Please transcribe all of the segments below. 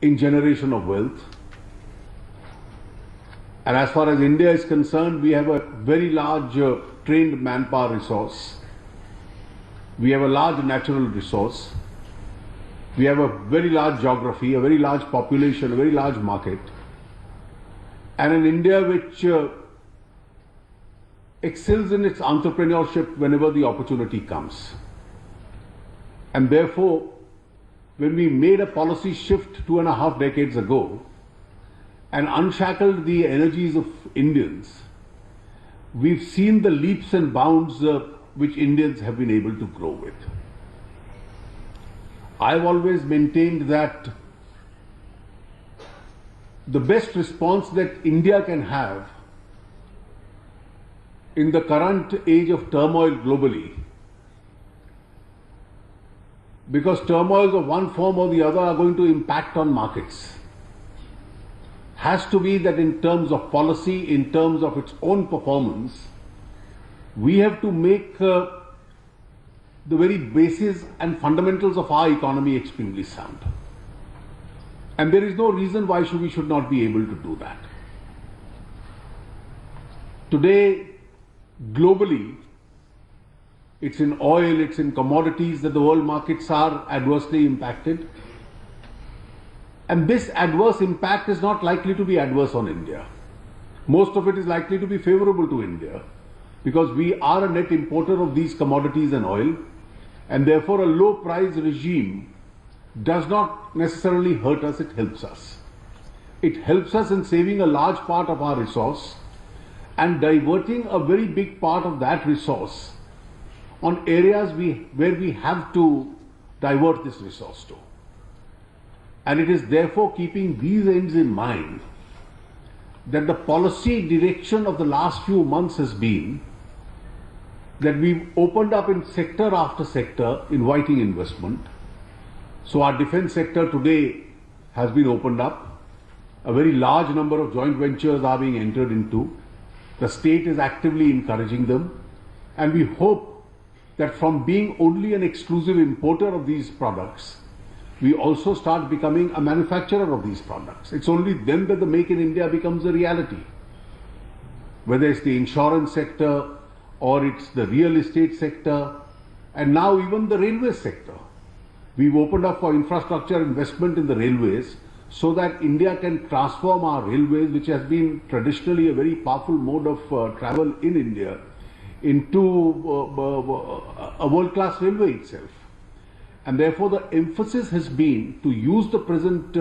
in generation of wealth. And as far as India is concerned, we have a very large trained manpower resource. We have a large natural resource. We have a very large geography, a very large population, a very large market. And an India which excels in its entrepreneurship whenever the opportunity comes. And therefore, when we made a policy shift 2.5 decades ago and unshackled the energies of Indians, we've seen the leaps and bounds which Indians have been able to grow with. I've always maintained that the best response that India can have in the current age of turmoil globally, because turmoils of one form or the other are going to impact on markets, has to be that in terms of policy, in terms of its own performance, we have to make the very basis and fundamentals of our economy extremely sound. And there is no reason why we should not be able to do that. Today, globally, it's in oil, it's in commodities that the world markets are adversely impacted. And this adverse impact is not likely to be adverse on India. Most of it is likely to be favorable to India because we are a net importer of these commodities and oil, and therefore a low price regime does not necessarily hurt us, it helps us. It helps us in saving a large part of our resource and diverting a very big part of that resource on areas where we have to divert this resource to. And it is therefore keeping these ends in mind that the policy direction of the last few months has been that we've opened up in sector after sector, inviting investment. So our defense sector today has been opened up. A very large number of joint ventures are being entered into. The state is actively encouraging them. And we hope that from being only an exclusive importer of these products, we also start becoming a manufacturer of these products. It's only then that the Make in India becomes a reality. Whether it's the insurance sector, or it's the real estate sector, and now even the railway sector. We've opened up for infrastructure investment in the railways so that India can transform our railways, which has been traditionally a very powerful mode of travel in India, into a world-class railway itself. And therefore the emphasis has been to use the present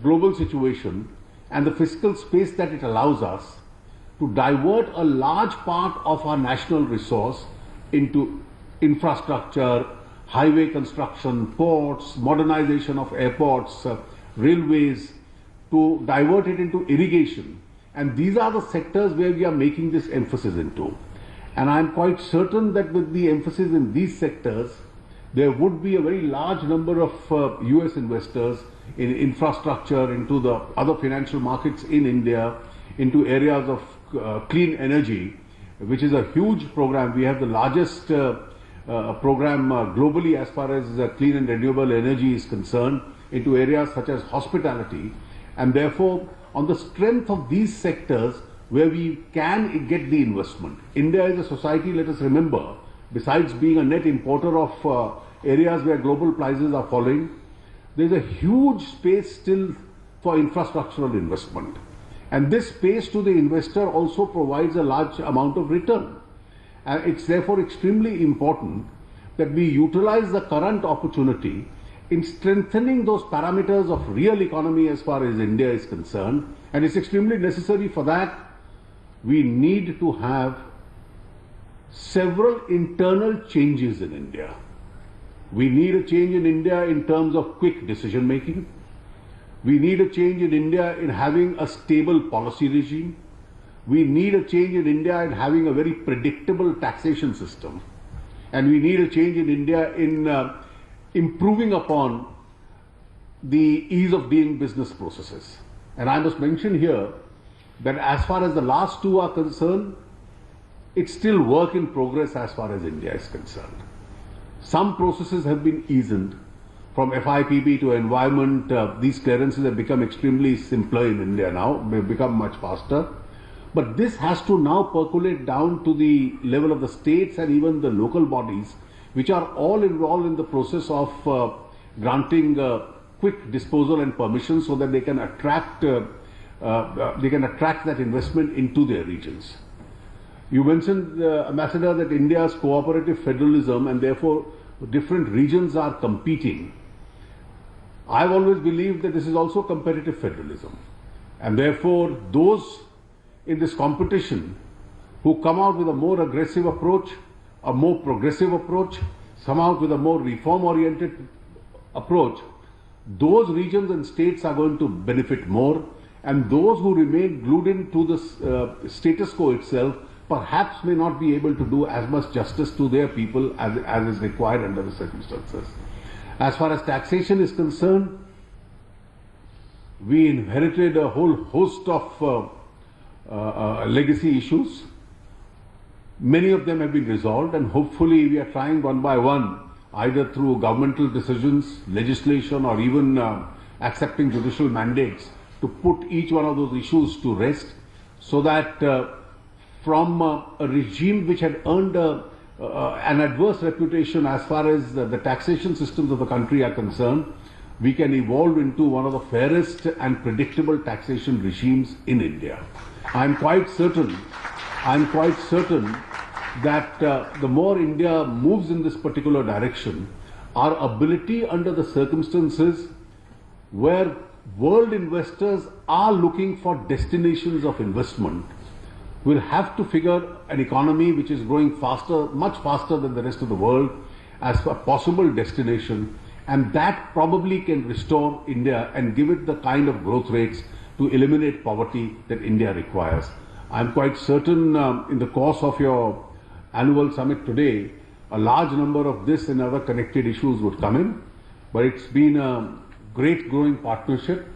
global situation and the fiscal space that it allows us to divert a large part of our national resource into infrastructure, highway construction, ports, modernization of airports, railways, to divert it into irrigation. And these are the sectors where we are making this emphasis into. And I am quite certain that with the emphasis in these sectors, there would be a very large number of US investors in infrastructure, into the other financial markets in India, into areas of clean energy, which is a huge program. We have the largest program globally as far as clean and renewable energy is concerned, into areas such as hospitality. And therefore, on the strength of these sectors where we can get the investment. India is a society, let us remember, besides being a net importer of areas where global prices are falling, there is a huge space still for infrastructural investment. And this space to the investor also provides a large amount of return. And it's therefore extremely important that we utilize the current opportunity in strengthening those parameters of real economy as far as India is concerned. And it's extremely necessary for that. We need to have several internal changes in India. We need a change in India in terms of quick decision making. We need a change in India in having a stable policy regime. We need a change in India in having a very predictable taxation system. And we need a change in India in improving upon the ease of doing business processes. And I must mention here that as far as the last two are concerned, it's still work in progress as far as India is concerned. Some processes have been eased. from FIPB to environment, these clearances have become extremely simpler in India now. They've become much faster. But this has to now percolate down to the level of the states and even the local bodies, which are all involved in the process of granting quick disposal and permission so that they can attract that investment into their regions. You mentioned, Ambassador, that India's cooperative federalism and therefore different regions are competing. I've always believed that this is also competitive federalism, and therefore those in this competition who come out with a more aggressive approach, a more progressive approach, come out with a more reform-oriented approach, those regions and states are going to benefit more, and those who remain glued into the status quo itself perhaps may not be able to do as much justice to their people as is required under the circumstances. As far as taxation is concerned, we inherited a whole host of legacy issues. Many of them have been resolved, and hopefully we are trying one by one, either through governmental decisions, legislation, or even accepting judicial mandates, to put each one of those issues to rest, so that from a regime which had earned an adverse reputation as far as the taxation systems of the country are concerned, we can evolve into one of the fairest and predictable taxation regimes in India. I'm quite certain that the more India moves in this particular direction, our ability under the circumstances where world investors are looking for destinations of investment, will have to figure an economy which is growing faster, much faster than the rest of the world, as a possible destination, and that probably can restore India and give it the kind of growth rates to eliminate poverty that India requires. I'm quite certain in the course of your annual summit today, a large number of this and other connected issues would come in, but it's been a great growing partnership,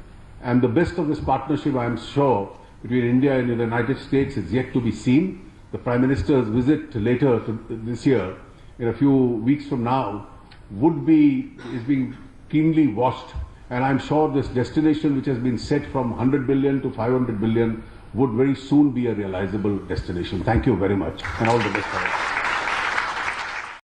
and the best of this partnership, I'm sure, between India and the United States is yet to be seen. The Prime Minister's visit later this year, in a few weeks from now, is being keenly watched, and I'm sure this destination which has been set from 100 billion to 500 billion would very soon be a realizable destination. Thank you very much, and all the best for it.